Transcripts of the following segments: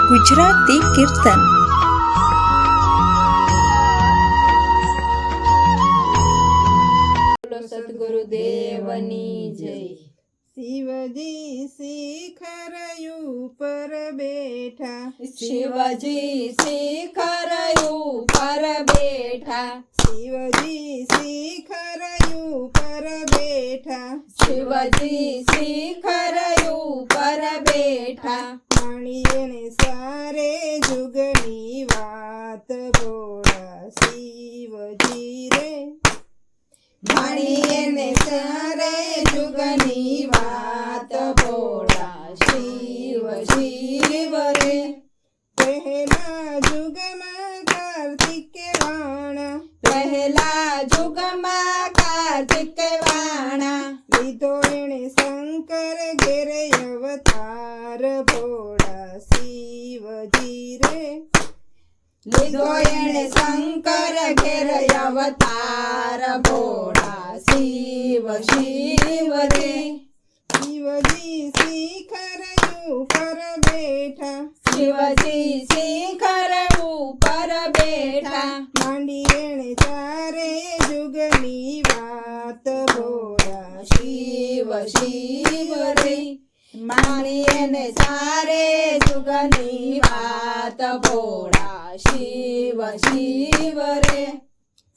ગુજરાતી કીર્તન. સદગુરુદેવની જય. શિવજી શિખર ઉપર બેઠા, શિવજી શિખર ઉપર બેઠા, શિવજી શિખર ઉપર બેઠા, શિવજી શિખર ઉપર બેઠા. માણીએ સારે જુગની વાત ભોળા શિવજી રે, માણીએ સારે જુગની વાત ભોળા શિવ શિવ રે. પહેલા જુગમાં કાર્તિકે વાણા, પહેલા જુગમાં કાર્તિક વાણા, લીધો એણે શંકર ઘેરે અવતાર ભોળા શિવજી રે, લીધો એણે શંકર ઘેર અવતાર ભોળા શિવ શિવ રે. શિવજી શિખર ઉપર બેઠા, શિવજી શિખર ઉપર બેઠા, માંડી એણે ચારે જુગની વાત ભોળા શિવ શિવ રે. માણીએ સારે જુગની વાત ભોળા શિવ શિવ રે.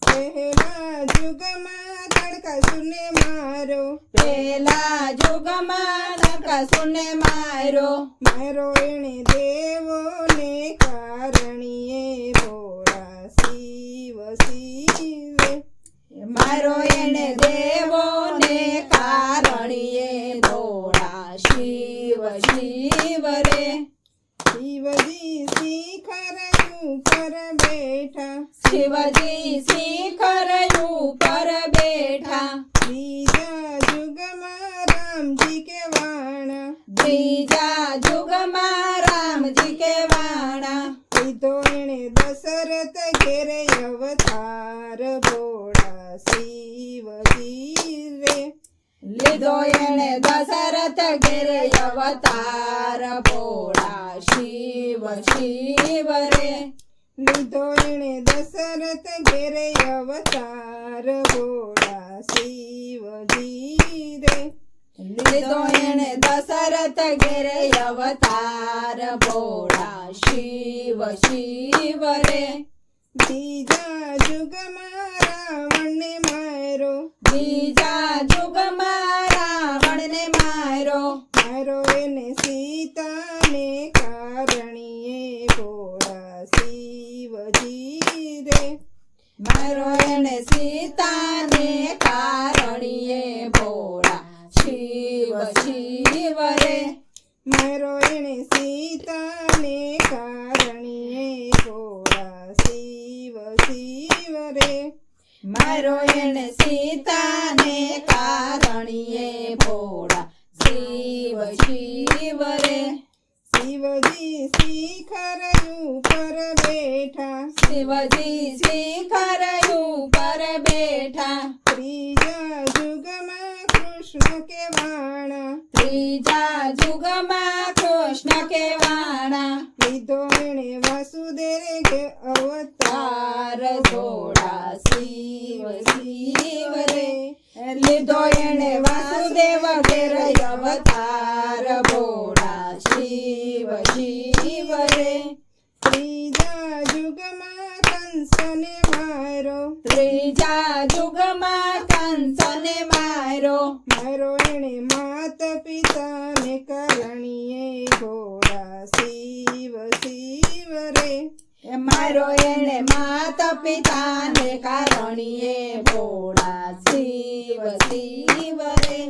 પહેલા જુગમાં તડકાસુને મારો, પેલા જુગમાં નરકાસુરને માર્યો, મારો એણે દેવોને કારણીએ ભોળા શિવ શિવે, મારો એને દેવોને કારણીએ ભોળા શિવ શિવ રે. શિવજી શિખર ઉપર બેઠા, શિવજી શિખર ઉપર બેઠા, બીજા જુગમાં રામજી કે વાણા, બીજા જુગમાં રામજી કે વાણા, લીધો એણે દશરથ ઘેરે અવતાર ભોળા શિવજી રે, લીધો એને દશરથ ઘેરે અવતાર ભોળા શિવ શિવ રે. લીધો એણે દશરથ ઘેરે અવતાર ભોળા શિવજી રે, લીધો એને દશરથ ઘેરે અવતાર ભોળા શિવ શિવ રે. બીજા જુગમાં રાવણને મારો, બીજા જુગમાં રાવણને માર્યો, મારો એને સીતાને કારણીએ ભોળા શિવજી રે, મારો એને સીતાને કારણીએ ભોળા શિવ શિવ રે. મારો એણે સીતાને કારણીએ ભોળા શિવ શિવ રે, મારો એને સીતાને કારણીએ ભોળા શિવ શિવ રે. શિવજી શિખર ઉપર બેઠા, શિવજી શિખર ઉપર બેઠા, ત્રીજા જુગમાં કૃષ્ણ કે વાણા, ત્રીજા જુગમાં કૃષ્ણ કે વાણા, લીધો એણે વાસુદેવ કે અવતાર તાર ભોળા શિવ શિવ રે. લીધો એને વાસુદેવ ઘેર અવતાર ભોળા શિવ શિવ રે. ત્રીજા જુગમાં કંસને મારો, ત્રીજા જુગમાં કંસને માર્યો, મારો એણે માત પિતાને કારણીએ ભોળા શિવ શિવ રે, મારો એને માતા પિતાને કારણીએ ભોળા શિવ શિવ રે.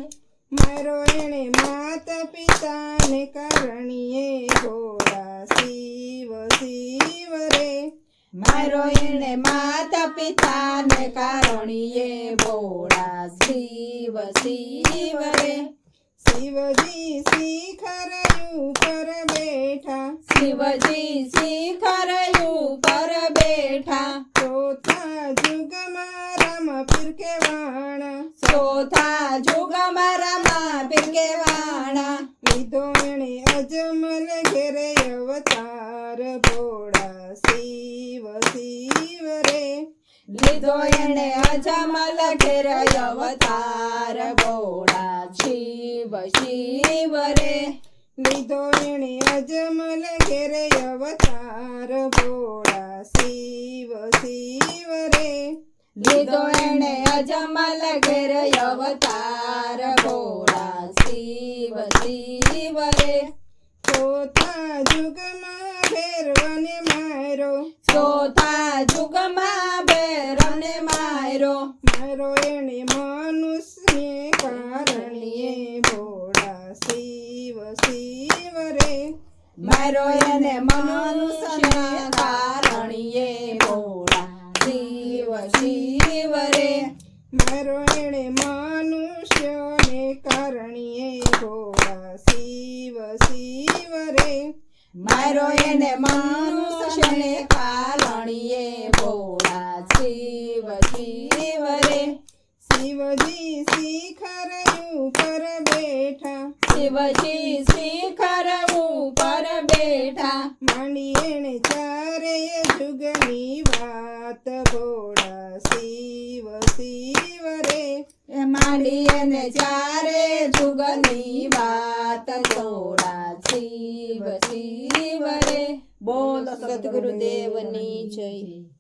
મારો એણે માત પિતાને કારણીએ ભોળા શિવ શિવ રે, મારો એને માતા પિતાને કારણીએ ભોળા શિવ શિવ રે. શિવજી શિખર ઉપર બેઠા, શિવજી શિખર ઉપર બેઠા, ચોથા જુગમાં રામ પીર કે વાણા, ચોથા જુગમાં રામા પીર કે વાણા, લીધો એણે અજમલ ઘેરે અવતાર ભોળા શિવ શિવ રે લીધો એને અજમલ ઘેર અવતાર ભોળા શિવ શિવ રે લીધો એણે અજમલ ઘેરે અવતાર ભોળા શિવ શિવ રે લીધો એને અજમલ ઘેર અવતાર ભોળા શિવ શિવ રે ચોથા યુગમાં ભૈરવને માર્યો ચોથા યુગમાં ભૈરવને માર્યો મારો એણે મનુષ્યને કારણીએ ભોળા શિવ શિવ રે મારો એને મનુષ્યના કારણીએ ભોળા શિવ શિવ રે મારો એણે મનુષ્યને કારણીએ ભોળા શિવ શિવ રે મારો એને મનુષ્યને કારણીએ ભોળા શિવ શિવ રે શિવજી શિખર ઉપર બેઠા શિવજી શિખર ઉપર બેઠા માંડી એણે ચારેય જુગની વાત ભોળા શિવ શિવ રે એ માંડી એને ચારે જુગની વાત ભોળા શિવ શિવ રે બોલો સદગુરુદેવની જય.